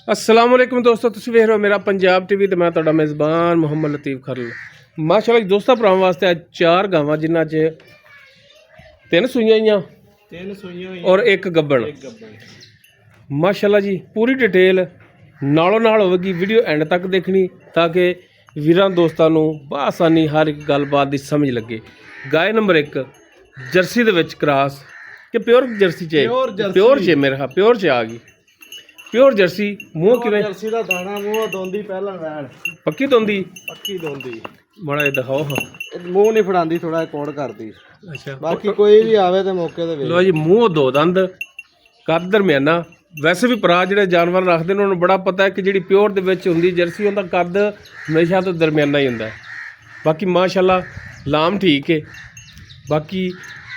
अस्सलाम वालेकुम दोस्तों, तुसीं वेख रहे हो मेरा पंजाब टीवी ते मैं तुहाडा मेज़बान मुहम्मद लतीफ़ खरल। माशाअल्लाह जी दोस्तों, भरावां वास्ते अज 4 गावां जिन्हां च 3 सूईयां होईयां और एक गब्बन। माशाअल्लाह जी पूरी डिटेल नालों नाल होवेगी, वीडियो एंड तक देखनी ताकि वीरां दोस्तां नूं बआसानी हर एक गलबात दी समझ लगे। गाय नंबर 1 जर्सी दे विच क्रॉस कि प्योर जर्सी च प्योर च मेरे हाँ प्योर च आ गई। प्योर जर्सी मूँह किवें जर्सी दा दाना मूँह दोंदी पहला वैड़ पक्की दोंदी माड़ा जिहा दिखाओ। हाँ मूँह नहीं फड़ांदी, थोड़ा कोड़ करदी। अच्छा बाकी कोई भी आवे ते मौके ते लो जी, मूँह दो दंद कद दरमियाना। वैसे भी भरा ਜਿਹੜੇ ਜਾਨਵਰ ਰੱਖਦੇ ਨੇ ਉਹਨਾਂ ਨੂੰ ਬੜਾ ਪਤਾ ਹੈ ਕਿ ਜਿਹੜੀ ਪਿਓਰ ਦੇ ਵਿੱਚ ਹੁੰਦੀ ਜਰਸੀ ਉਹਦਾ ਕੱਦ ਹਮੇਸ਼ਾ ਤੋਂ ਦਰਮਿਆਨਾ ਹੀ ਹੁੰਦਾ। ਬਾਕੀ ਮਾਸ਼ਾਅੱਲਾ ਲਾਮ ਠੀਕ ਹੈ। ਬਾਕੀ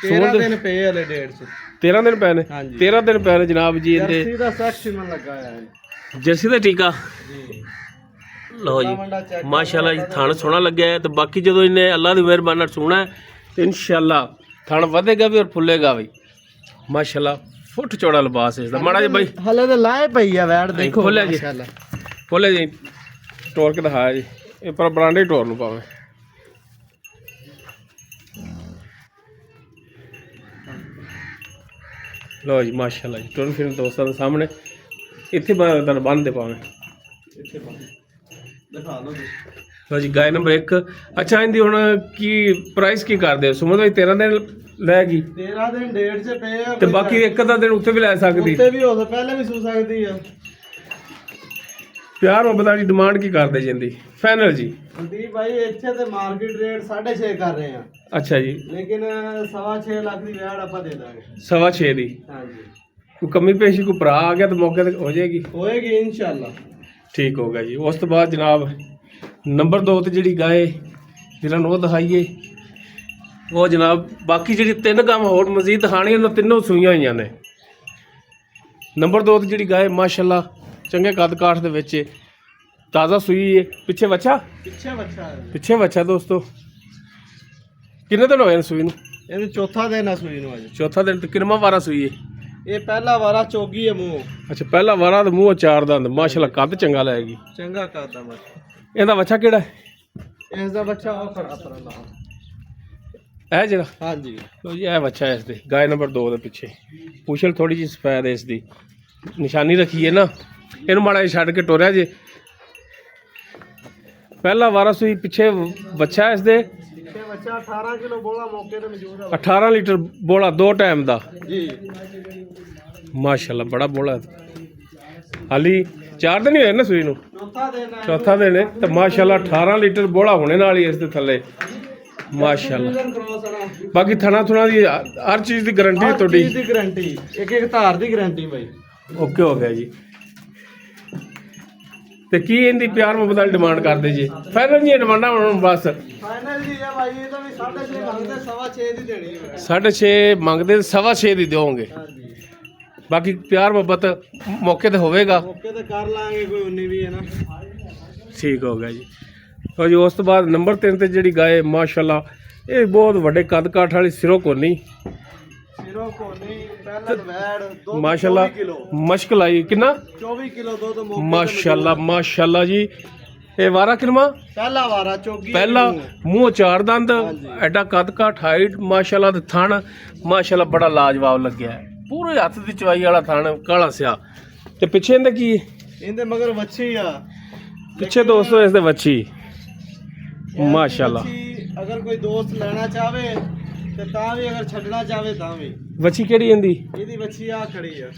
13 ਦਿਨ ਪਏ ਹਲੇ ਡੇਢ ਚ 13 ਦਿਨ ਪਏ ਨੇ। 13 ਦਿਨ ਪਏ ਨੇ ਜਨਾਬ ਜੀ। ਇਹਦੇ ਜਰਸੀ ਦਾ ਸੈਕਸ਼ਨ ਲੱਗਾ ਹੈ ਜਰਸੀ ਦਾ ਟੀਕਾ ਜੀ। ਲਓ ਜੀ ਮਾਸ਼ਾਅੱਲਾ ਜੀ ਥਣ ਸੋਹਣਾ ਲੱਗਿਆ ਹੈ। ਤੇ ਬਾਕੀ ਜਦੋਂ ਇਹਨੇ ਅੱਲਾ ਦੀ ਮਿਹਰਬਾਨੀ ਨਾਲ ਸੋਹਣਾ ਤੇ ਇਨਸ਼ਾਅੱਲਾ ਥਣ ਵਧੇਗਾ ਵੀ ਔਰ ਫੁੱਲੇਗਾ ਵੀ। ਮਾਸ਼ਾਅੱਲਾ ਫੁੱਟ ਚੌੜਾ ਲਿਬਾਸ ਇਸ ਦਾ। ਮਾੜਾ ਜੀ ਬਾਈ ਹਲੇ ਤੇ ਲਾਏ ਪਈ ਆ ਵੈੜ, ਦੇਖੋ ਖੋਲਿਆ ਜੀ ਖੋਲਿਆ ਜੀ ਟੋਰ ਕੇ ਦਿਖਾਇਆ ਜੀ। ਇਹ ਪਰ ਬਰਾਂਡੇ ਟੋਰ ਨੂੰ ਪਾਵੇਂ। ਲਓ ਜੀ ਮਾਸ਼ਾਅੱਲਾ ਜੀ ਟੁਰਨ ਫਿਰਨ ਦੋਸਤਾਂ ਦੇ ਸਾਹਮਣੇ ਇੱਥੇ ਬੰਨ ਦੇ ਪਾਵੇਂ। ਦਿਖਾ ਲਓ ਲਓ ਜੀ ਗਾय ਨੰਬਰ 1। ਅੱਛਾ ਇਹਦੀ ਹੁਣ ਕੀ ਪ੍ਰਾਈਸ ਕੀ ਕਰਦੇ ਹੋ? ਸੁਮਨ ਭਾਈ 13 ਦਿਨ ਲੈ ਗਈ 13 ਦਿਨ ਡੇਢ ਚ ਪਏ ਆ ਤੇ ਬਾਕੀ ਇੱਕ ਅੱਧਾ ਦਿਨ ਉੱਥੇ ਵੀ ਲੈ ਸਕਦੀ, ਉੱਤੇ ਵੀ ਹੋ ਸਕਦਾ, ਪਹਿਲੇ ਵੀ ਸੂ ਸਕਦੀ ਆ। ਪਿਆਰ ਮੁਹੱਬਤ ਵਾਲੀ ਡਿਮਾਂਡ ਕੀ ਕਰਦੇ ਜਿੰਦੀ ਫਾਈਨਲ ਜੀ? ਸੰਦੀਪ ਭਾਈ ਇੱਥੇ ਤੇ ਮਾਰਕੀਟ ਰੇਟ 6.5 ਕਰ ਰਹੇ ਆ। ਅੱਛਾ ਜੀ, ਲੇਕਿਨ 6.5 ਲੱਖ ਦੀ ਵੈੜ ਆਪਾਂ ਦੇ ਦਾਂਗੇ। 6.5 ਦੀ ਹਾਂਜੀ, ਕੋਈ ਕਮੀ ਪੇਸ਼ੀ ਕੋਈ ਭਰਾ ਆ ਗਿਆ ਤਾਂ ਮੌਕੇ ਤੇ ਹੋ ਜਾਏਗੀ। ਹੋਏਗੀ ਇਨਸ਼ਾਅੱਲਾ। ਠੀਕ ਹੋ ਗਿਆ ਜੀ। ਉਸ ਤੋਂ ਬਾਅਦ ਜਨਾਬ ਨੰਬਰ 2 ਤੇ ਜਿਹੜੀ ਗਾਏ ਜਿਹਨਾਂ ਨੂੰ ਉਹ ਦਿਖਾਈਏ ਉਹ ਜਨਾਬ ਬਾਕੀ ਜਿਹੜੀ 3 ਕੰਮ ਹੋਰ ਮਜ਼ੀਦ ਦਿਖਾਣੀ ਉਹਨਾਂ ਤਿੰਨੋਂ ਸੂਈਆਂ ਹੋਈਆਂ ਨੇ। ਨੰਬਰ 2 ਤੇ ਜਿਹੜੀ ਗਾਏ ਮਾਸ਼ਾਅੱਲਾ ਚੰਗੇ ਕੱਦ ਕਾਠ ਦੇ ਵਿੱਚ ਤਾਜ਼ਾ ਸੂਈ ਹੈ। ਪਿੱਛੇ ਬੱਚਾ ਪਿੱਛੇ ਬੱਚਾ ਦੋਸਤੋ। ਕਿੰਨੇ ਦਿਨ ਹੋਏ ਨੇ ਸੂਈ ਨੂੰ? ਇਹਨੂੰ ਚੌਥਾ ਦਿਨ ਆ ਸੂਈ ਨੂੰ ਅੱਜ। ਚੌਥਾ ਦਿਨ। ਤੇ ਕਿੰਨਵਾਂ ਵਾਰਾ ਸੂਈ ਹੈ? ਇਹ ਪਹਿਲਾ ਵਾਰਾ ਚੋਗੀ ਹੈ ਮੂੰਹ। ਅੱਛਾ ਪਹਿਲਾ ਵਾਰਾ ਤੇ ਮੂੰਹ 4 ਦੰਦ। ਮਾਸ਼ਾਅੱਲਾ ਕੱਦ ਚੰਗਾ ਲਾਏਗੀ। ਚੰਗਾ ਕਰਦਾ ਮੈਂ। ਇਹਦਾ ਬੱਚਾ ਕਿਹੜਾ ਹੈ? ਇਸ ਦਾ ਬੱਚਾ ਉਹ ਖੜਾ ਪਰਲਾ ਇਹ ਜਿਹੜਾ? ਹਾਂਜੀ ਲੋ ਜੀ ਇਹ ਬੱਚਾ ਇਸ ਦੇ ਗਾय ਨੰਬਰ 2 ਦੇ ਪਿੱਛੇ। ਪੁੱਛਲ ਥੋੜੀ ਜਿਹੀ ਸਫੈਦ ਇਸ ਦੀ ਨਿਸ਼ਾਨੀ ਰੱਖੀ ਹੈ ਨਾ। ਇਹਨੂੰ ਮਾੜਾ ਜਿਹਾ ਛੱਡ ਕੇ ਟੋਰਿਆ ਜੇ। ਪਹਿਲਾ ਵਾਰਾ ਸੂਈ ਪਿੱਛੇ ਬੱਚਾ ਇਸ ਦੇ। ਬੱਚਾ 18 ਕਿਲੋ ਬੋਲਾ ਮੌਕੇ ਤੇ ਮੌਜੂਦ ਹੈ। 18 ਲੀਟਰ ਬੋਲਾ 2 ਟਾਈਮ ਦਾ ਜੀ। ਮਾਸ਼ਾਅੱਲਾ ਬੜਾ ਬੋਲਾ। ਹਾਲੀ 4 ਦਿਨ ਹੀ ਹੋਏ ਨਾ ਸੂਈ ਨੂੰ। ਚੌਥਾ ਦਿਨ ਹੈ ਤੇ ਮਾਸ਼ਾਅੱਲਾ 18 ਲੀਟਰ ਬੋਲਾ ਹੋਣੇ ਨਾਲ ਹੀ ਇਸ ਦੇ ਥੱਲੇ। ਮਾਸ਼ਾਅੱਲਾ ਬਾਕੀ ਥਣਾ ਥੁਣਾ ਦੀ ਹਰ ਚੀਜ਼ ਦੀ ਗਾਰੰਟੀ ਹੈ ਤੁਹਾਡੀ? ਦੀ ਗਾਰੰਟੀ, ਇੱਕ ਧਾਰ ਦੀ ਗਾਰੰਟੀ ਬਾਈ। ਓਕੇ ਹੋ ਗਿਆ ਜੀ। ਤੇ ਕੀ ਇਹਦੀ ਪਿਆਰ ਮੁਹੱਬਤ ਵਾਲੀ ਡਿਮਾਂਡ ਕਰਦੇ ਜੀ? ਫਾਈਨਲ ਜੀ ਡਿਮਾਂਡਾਂ ਹੁਣ ਬਸ ਫਾਈਨਲ ਜੀ ਆ ਬਾਈ। ਇਹ ਤਾਂ ਵੀ 6.5 ਮੰਗਦੇ, 6.5 ਦੀ ਦੇਣੀ ਹੈ। 6.5 ਮੰਗਦੇ 6.5 ਦੀ ਦਿਓਗੇ। ਹਾਂਜੀ ਬਾਕੀ ਪਿਆਰ ਮੁਹੱਬਤ ਮੌਕੇ ਤੇ ਹੋਵੇਗਾ। ਮੌਕੇ ਤੇ ਕਰ ਲਾਂਗੇ, ਕੋਈ 19 ਵੀ ਹੈ ਨਾ। ਠੀਕ ਹੋ ਗਿਆ ਜੀ। ਲਓ ਜੀ ਉਸ ਤੋਂ ਬਾਅਦ ਨੰਬਰ 3 ਤੇ ਜਿਹੜੀ ਗਾਏ ਮਾਸ਼ਾਅੱਲਾ ਇਹ ਬਹੁਤ ਵੱਡੇ ਕੱਦ ਕਾਠ ਵਾਲੀ ਸਿਰੋਂ ਕੋਨੀ। ਸਿਰੋਂ ਕੋਨੀ ਪਹਿਲਾਂ ਵੈੜ ਦੁੱਧ ਮਾਸ਼ਾਅੱਲਾ 24 ਕਿਲੋ ਮੁਸ਼ਕਿਲ ਆਈ ਕਿੰਨਾ? 24 ਕਿਲੋ ਦੁੱਧ ਮੌਕੇ ਮਾਸ਼ਾਅੱਲਾ ਮਾਸ਼ਾਅੱਲਾ ਜੀ। ਇਹ ਵਾਰਾ ਕਿਨਵਾ? ਪਹਿਲਾ ਵਾਰਾ ਚੋਗੀ। ਪਹਿਲਾ ਮੂੰਹ 4 ਦੰਦ, ਐਡਾ ਕੱਦ ਕਾਠ, ਹਾਈਟ ਮਾਸ਼ਾਅੱਲਾ ਤੇ ਥਣ ਮਾਸ਼ਾਅੱਲਾ ਬੜਾ ਲਾਜਵਾਬ ਲੱਗਿਆ। ਪੂਰੇ ਹੱਥ ਦੀ ਚਵਾਈ ਵਾਲਾ ਥਣ ਕਾਲਾ ਸਿਆ। ਤੇ ਪਿੱਛੇ ਇਹਦੇ ਕੀ? ਇਹਦੇ ਮਗਰ ਵੱਛੀ ਆ ਪਿੱਛੇ ਦੋਸਤੋ ਇਸ ਦੇ ਵੱਛੀ ਮਾਸ਼ਾਅੱਲਾ। ਅਗਰ ਕੋਈ ਦੋਸਤ ਲੈਣਾ ਚਾਹਵੇ ਤੇ ਤਾਂ ਵੀ, ਅਗਰ ਛੱਡਣਾ ਚਾਹਵੇ ਤਾਂ ਵੀ। ਵੱਛੀ ਕਿਹੜੀ ਇਹਦੀ? ਇਹਦੀ ਵੱਛੀ ਆ ਖੜੀ ਆ।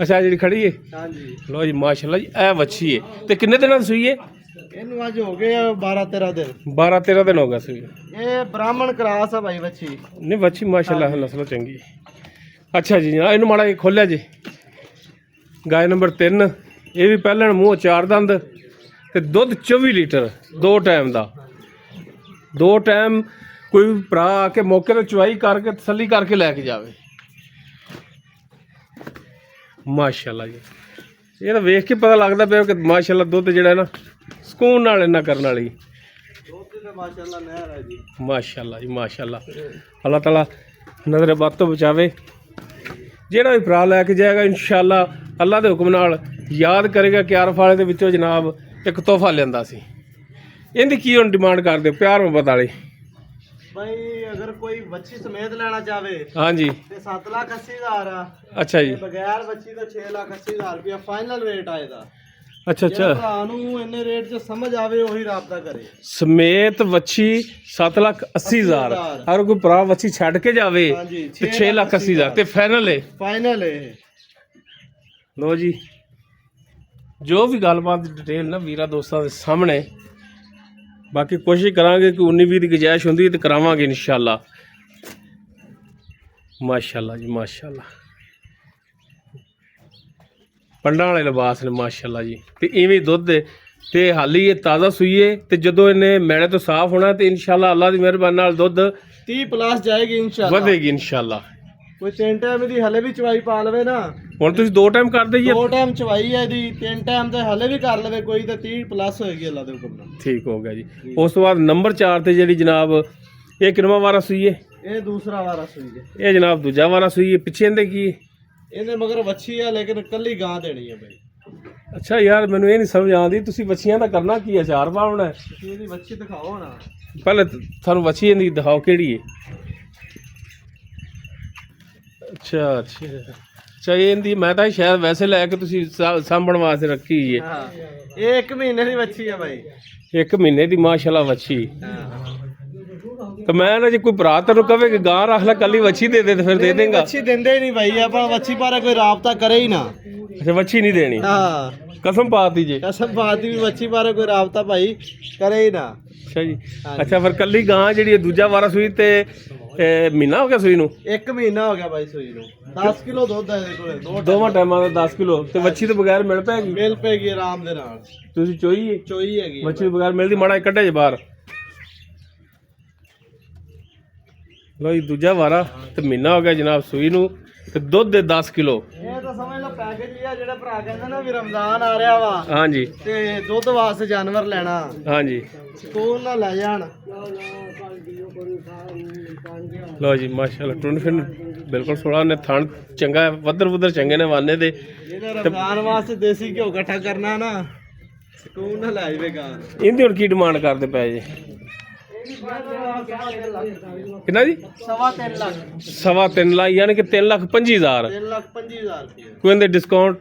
ਅੱਛਾ ਜਿਹੜੀ ਖੜੀ ਹੈ। ਹਾਂਜੀ ਲੋ ਜੀ ਮਾਸ਼ਾਅੱਲਾ ਜੀ ਇਹ ਵੱਛੀ ਹੈ। ਤੇ ਕਿੰਨੇ ਦਿਨਾਂ ਦੀ ਸੂਈ ਹੈ? ਇਹਨੂੰ ਅੱਜ ਹੋ ਗਏ 12-13 ਦਿਨ। 12-13 ਦਿਨ ਹੋ ਗਏ ਸੂਈ। ਇਹ ਬ੍ਰਾਹਮਣ ਕਰਾਸ ਆ ਭਾਈ ਵੱਛੀ। ਨਹੀਂ ਵੱਛੀ ਮਾਸ਼ਾਅੱਲਾ ਨਸਲ ਚੰਗੀ ਹੈ। ਅੱਛਾ ਜੀ ਇਹਨੂੰ ਮਾੜਾ ਜਿਹਾ ਖੋਲਿਆ ਜੀ। ਗਾय ਨੰਬਰ 3 ਇਹ ਵੀ ਪਹਿਲਾਂ ਮੂੰਹ 4 ਦੰਦ ਤੇ ਦੁੱਧ 24 ਲੀਟਰ 2 ਟਾਈਮ ਦਾ। 2 ਟਾਈਮ ਕੋਈ ਵੀ ਭਰਾ ਆ ਕੇ ਮੌਕੇ ਤੇ ਚੁਆਈ ਕਰਕੇ ਤਸੱਲੀ ਕਰਕੇ ਲੈ ਕੇ ਜਾਵੇ। ਮਾਸ਼ਾਅੱਲਾ ਜੀ ਇਹ ਤਾਂ ਵੇਖ ਕੇ ਪਤਾ ਲੱਗਦਾ ਪਿਆ ਕਿ ਮਾਸ਼ਾਅੱਲਾ ਦੁੱਧ ਜਿਹੜਾ ਨਾ ਸਕੂਨ ਨਾਲ ਇੰਨਾ ਕਰਨ ਵਾਲੀ। ਦੁੱਧ ਤੇ ਮਾਸ਼ਾਅੱਲਾ ਨਹਿਰ ਹੈ ਜੀ। ਮਾਸ਼ਾਅੱਲਾ ਜੀ ਮਾਸ਼ਾਅੱਲਾ। ਅੱਲਾਹ ਤਾਲਾ ਨਜ਼ਰ ਬਦ ਤੋਂ ਬਚਾਵੇ। ਜਿਹੜਾ ਵੀ ਭਰਾ ਲੈ ਕੇ ਜਾਏਗਾ ਇਨਸ਼ਾਅੱਲਾ ਅੱਲਾ ਦੇ ਹੁਕਮ ਨਾਲ ਯਾਦ ਕਰੇਗਾ ਕਿ ਆਰਫ ਵਾਲੇ ਦੇ ਵਿੱਚੋਂ ਜਨਾਬ ਇੱਕ ਤੋਹਫਾ ਲਿਆਂਦਾ ਸੀ। ਇਹਦੀ ਕੀ ਹੁਣ ਡਿਮਾਂਡ ਕਰਦੇ ਹੋ ਪਿਆਰ ਮੁਹੱਬਤ ਵਾਲੀ? भाई अगर कोई बच्ची समेत लेना चाहे ਹਾਂਜੀ तो 7,80,000 आ ਅੱਛਾ ਜੀ। ते बगैर बच्ची तो 6,80,000 रुपया फाइनल रेट आएगा। ਅੱਛਾ ਅੱਛਾ भरा नूं इन्ने रेट च समझ आवे वही राबता करे। ਸਮੇਤ ਵੱਛੀ 7,80,000 ਅਗਰ ਕੋਈ ਭਰਾ ਵੱਛੀ ਛੱਡ ਕੇ ਜਾਵੇ हाँ जी ਤੇ 6,80,000 ਤੇ ਫਾਈਨਲ ਹੈ। फाइनल है। ਲੋ ਜੀ ਜੋ ਵੀ ਗੱਲਬਾਤ ਦੀ ਡਿਟੇਲ ਨਾ ਵੀਰਾਂ ਦੋਸਤਾਂ ਦੇ ਸਾਹਮਣੇ, ਬਾਕੀ ਕੋਸ਼ਿਸ਼ ਕਰਾਂਗੇ ਕਿ 19-20 ਦੀ ਗੁੰਜਾਇਸ਼ ਹੁੰਦੀ ਤੇ ਕਰਾਵਾਂਗੇ ਇਨਸ਼ਾਅੱਲਾ। ਮਾਸ਼ਾਅੱਲਾ ਜੀ ਮਾਸ਼ਾਅੱਲਾ, ਪੰਡਾਂ ਵਾਲੇ ਲਿਬਾਸ ਨੇ ਮਾਸ਼ਾਅੱਲਾ ਜੀ। ਤੇ ਇਵੇਂ ਦੁੱਧ ਤੇ ਹਾਲੀ ਇਹ ਤਾਜ਼ਾ ਸੂਈਏ ਤੇ ਜਦੋਂ ਇਹਨੇ ਮੈਲੇ ਤੋਂ ਸਾਫ਼ ਹੋਣਾ ਤੇ ਇਨਸ਼ਾਅੱਲਾ ਅੱਲਾ ਦੀ ਮਿਹਰਬਾਨੀ ਨਾਲ ਦੁੱਧ 30 प्लस जाएगी इंशाल्लाह। ਵਧੇਗੀ ਇਨਸ਼ਾਅੱਲਾ। कोई 3 टाइम दी हले भी चवाई पा लवे ना, ਹੁਣ ਤੁਸੀਂ 2 ਟਾਈਮ ਕਰਦੇ ਜੀ? 2 टाइम चवाई है दी, 3 टाइम ते हले भी कर लवे कोई तो 30 प्लस होएगी अल्लाह दे हुक्म नाल। ਠੀਕ ਹੋ ਗਿਆ ਜੀ। ਉਸ ਤੋਂ ਬਾਅਦ ਨੰਬਰ 4 ਤੇ ਜਿਹੜੀ ਜਨਾਬ ਇਹ ਕਿੰਨਵਾਂ ਵਾਰਾ ਸੂਈਏ? ये दूसरा वारा सुई है। ਇਹ ਜਨਾਬ ਦੂਜਾ ਵਾਰਾ ਸੂਈਏ। ਪਿੱਛੇ ਇਹਦੇ ਕੀ ਹੈ? ਇਹਨੇ ਮਗਰ ਵੱਛੀ ਆ ਲੇਕਿਨ ਕੱਲੀ ਗਾਂ ਦੇਣੀ ਹੈ ਬਾਈ। ਅੱਛਾ ਯਾਰ ਮੈਨੂੰ ਇਹ ਨਹੀਂ ਸਮਝ ਆਉਂਦੀ, ਤੁਸੀਂ ਵੱਛੀਆਂ ਦਾ ਕਰਨਾ ਕੀ ਹੈ? ਅਚਾਰ ਪਾਉਣਾ ਹੈ? ਤੁਸੀਂ ਇਹਦੀ ਵੱਛੀ ਦਿਖਾਓ ਨਾ। ਪਹਿਲੇ ਤੁਹਾਨੂੰ ਵੱਛੀ ਇਹਦੀ ਦਿਖਾਓ ਕਿਹੜੀ ਹੈ। ਅੱਛਾ ਅੱਛਾ ਅੱਛਾ, ਇਹ ਇਹਦੀ ਮੈਂ ਤਾਂ ਸ਼ਾਇਦ ਵੈਸੇ ਲੈ ਕੇ ਤੁਸੀਂ ਸਾਂਭਣ ਵਾਸਤੇ ਰੱਖੀ ਹੈ। ਹਾਂ ਇਹ 1 ਮਹੀਨੇ ਦੀ ਵੱਛੀ ਹੈ ਬਾਈ। 1 ਮਹੀਨੇ ਦੀ ਮਾਸ਼ਾਅੱਲਾ ਵੱਛੀ। ਹਾਂ ਤੇ ਮੈਂ ਨਾ ਜੇ ਕੋਈ ਭਰਾ ਤੈਨੂੰ ਕਵੇ ਕਿ ਗਾਂ ਰੱਖ ਲੈ ਕੱਲੀ ਵੱਛੀ ਦੇ ਦੇ ਤੇ ਫਿਰ ਦੇ ਦੇਂਗਾ? ਵੱਛੀ ਦਿੰਦੇ ਹੀ ਨਹੀਂ ਬਾਈ, ਆਪਾਂ ਵੱਛੀ ਬਾਰੇ ਕੋਈ ਰਾਬਤਾ ਕਰੇ ਹੀ ਨਾ। ਅੱਛਾ ਵੱਛੀ ਨਹੀਂ ਦੇਣੀ? ਹਾਂ ਕਸਮ ਪਾਤੀ ਜੇ? ਕਸਮ ਬਾਤ ਵੀ ਵੱਛੀ ਬਾਰੇ ਕੋਈ ਰਾਬਤਾ ਭਾਈ ਕਰੇ ਹੀ ਨਾ। ਅੱਛਾ ਜੀ। ਅੱਛਾ ਫਿਰ ਕੱਲੀ ਗਾਂ ਜਿਹੜੀ ਹੈ ਦੂਜਾ ਵਾਰਾ ਸੂਈ ਤੇ ਮਹੀਨਾ ਹੋ ਗਿਆ ਸੂਈ ਨੂੰ? 1 ਮਹੀਨਾ ਹੋ ਗਿਆ ਬਾਈ ਸੂਈ ਨੂੰ। 10 ਕਿਲੋ ਦੁੱਧ ਹੈ ਇਹਦੇ ਕੋਲੇ ਦੋਵਾਂ ਟਾਈਮਾਂ ਦਾ 10 ਕਿਲੋ। ਤੇ ਵੱਛੀ ਤੋਂ ਬਗੈਰ ਮਿਲ ਪੈਗੀ? ਮਿਲ ਪੈਗੀ ਆਰਾਮ ਦੇ ਨਾਲ। ਤੁਸੀਂ ਚੋਈ ਹੈ? ਚੋਈ ਹੈਗੀ ਵੱਛੀ ਤੋਂ ਬਗੈਰ ਮਿਲਦੀ? ਮਾੜਾ ਜਿਹਾ ਕੱਢਿਆ ਜੇ ਬਾਹਰ। ਲੋ ਜੀ ਦੂਜਾ ਵਾਰਾ ਤੇ ਮਹੀਨਾ ਹੋ ਗਿਆ ਜਨਾਬ ਸੂਈ ਨੂੰ ਤੇ ਦੁੱਧ ਦੇ 10 ਕਿਲੋ। ਇਹ ਤਾਂ ਸਮਝ ਲਓ ਪੈਕੇਜ ਹੀ ਆ। ਜਿਹੜਾ ਭਰਾ ਕਹਿੰਦਾ ਨਾ ਵੀ ਰਮਜ਼ਾਨ ਆ ਰਿਹਾ ਵਾ ਹਾਂਜੀ ਤੇ ਦੁੱਧ ਵਾਸਤੇ ਜਾਨਵਰ ਲੈਣਾ, ਹਾਂਜੀ ਸਕੂਲ ਨਾਲ ਲੈ ਜਾਣ। ਲੋ ਜੀ ਮਾਸ਼ਾਅੱਲਾ ਟੁੰਨ ਬਿਲਕੁਲ ਸੋਹਣਾ ਨੇ, ਥਣ ਚੰਗਾ ਹੈ, ਵੱਧਰ ਵੁੱਧਰ ਚੰਗੇ ਨੇ ਵਾਨੇ ਦੇ। ਜਿਹਨੇ ਰਮਜ਼ਾਨ ਵਾਸਤੇ ਦੇਸੀ ਘਿਓ ਇਕੱਠਾ ਕਰਨਾ ਨਾ, ਸਕੂਲ ਨਾਲ ਲੈ ਜਾਵੇਗਾ। ਇਹਦੀ ਹੁਣ ਕੀ ਡਿਮਾਂਡ ਕਰਦੇ ਪਏ ਜੀ? ਕਿੰਨਾ ਜੀ? 3.5 ਲੱਖ। 3.5 ਲੱਖ ਯਾਨੀ ਕਿ 3,25,000। 3,25,000 ਰੁਪਏ ਕੋਈ ਇਹਦੇ ਡਿਸਕਾਊਂਟ?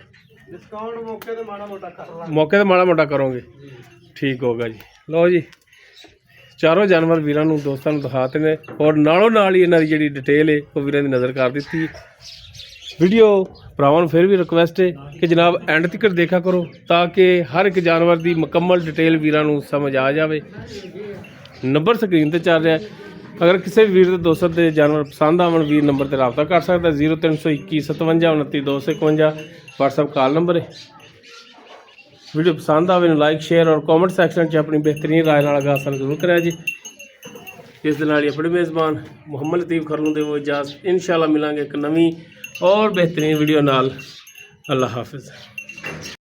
ਡਿਸਕਾਊਂਟ ਮੌਕੇ ਤੇ ਮਾੜਾ ਮੋਟਾ ਕਰ ਲਾਂਗੇ। ਮੌਕੇ ਤੇ ਮਾੜਾ ਮੋਟਾ ਕਰੋਗੇ? ਠੀਕ ਹੋਗਾ ਜੀ। ਲਓ ਜੀ ਚਾਰੋਂ ਜਾਨਵਰ ਵੀਰਾਂ ਨੂੰ ਦੋਸਤਾਂ ਨੂੰ ਦਿਖਾਤੇ ਨੇ ਔਰ ਨਾਲੋਂ ਨਾਲ ਹੀ ਇਹਨਾਂ ਦੀ ਜਿਹੜੀ ਡਿਟੇਲ ਹੈ ਉਹ ਵੀਰਾਂ ਦੀ ਨਜ਼ਰ ਕਰ ਦਿੱਤੀ। ਵੀਡੀਓ ਭਰਾਵਾਂ ਨੂੰ ਫਿਰ ਵੀ ਰਿਕੁਐਸਟ ਹੈ ਕਿ ਜਨਾਬ ਐਂਡ ਤੱਕ ਦੇਖਿਆ ਕਰੋ ਤਾਂ ਕਿ ਹਰ ਇੱਕ ਜਾਨਵਰ ਦੀ ਮੁਕੰਮਲ ਡਿਟੇਲ ਵੀਰਾਂ ਨੂੰ ਸਮਝ ਆ ਜਾਵੇ। ਨੰਬਰ ਸਕਰੀਨ ਤੇ ਚੱਲ ਰਿਹਾ, ਅਗਰ ਕਿਸੇ ਵੀਰ ਦੇ ਦੋਸਤ ਦੇ ਜਾਨਵਰ ਪਸੰਦ ਆਵਣ ਵੀਰ ਨੰਬਰ ਤੇ ਰਾਬਤਾ ਕਰ ਸਕਦਾ। 0321 57 29 251 WhatsApp ਕਾਲ ਨੰਬਰ ਹੈ। ਵੀਡੀਓ ਪਸੰਦ ਆਵੇ ਨੂੰ ਲਾਈਕ ਸ਼ੇਅਰ ਔਰ ਕਮੈਂਟ ਸੈਕਸ਼ਨ 'ਚ ਆਪਣੀ ਬਿਹਤਰੀਨ ਰਾਏ ਨਾਲ ਆਗਾਹ ਸਾਨੂੰ ਜ਼ਰੂਰ ਕਰਿਆ ਜੀ। ਇਸ ਦੇ ਨਾਲ ਹੀ ਆਪਣੇ ਮੇਜ਼ਬਾਨ ਮੁਹੰਮਦ ਲਤੀਫ ਖਰਲ ਨੂੰ ਦੇਵੋ ਇਜਾਜ਼ਤ। ਇਨਸ਼ਾਅੱਲਾ ਮਿਲਾਂਗੇ ਇੱਕ ਨਵੀਂ ਔਰ ਬਿਹਤਰੀਨ ਵੀਡੀਓ ਨਾਲ। ਅੱਲਾ ਹਾਫਿਜ਼।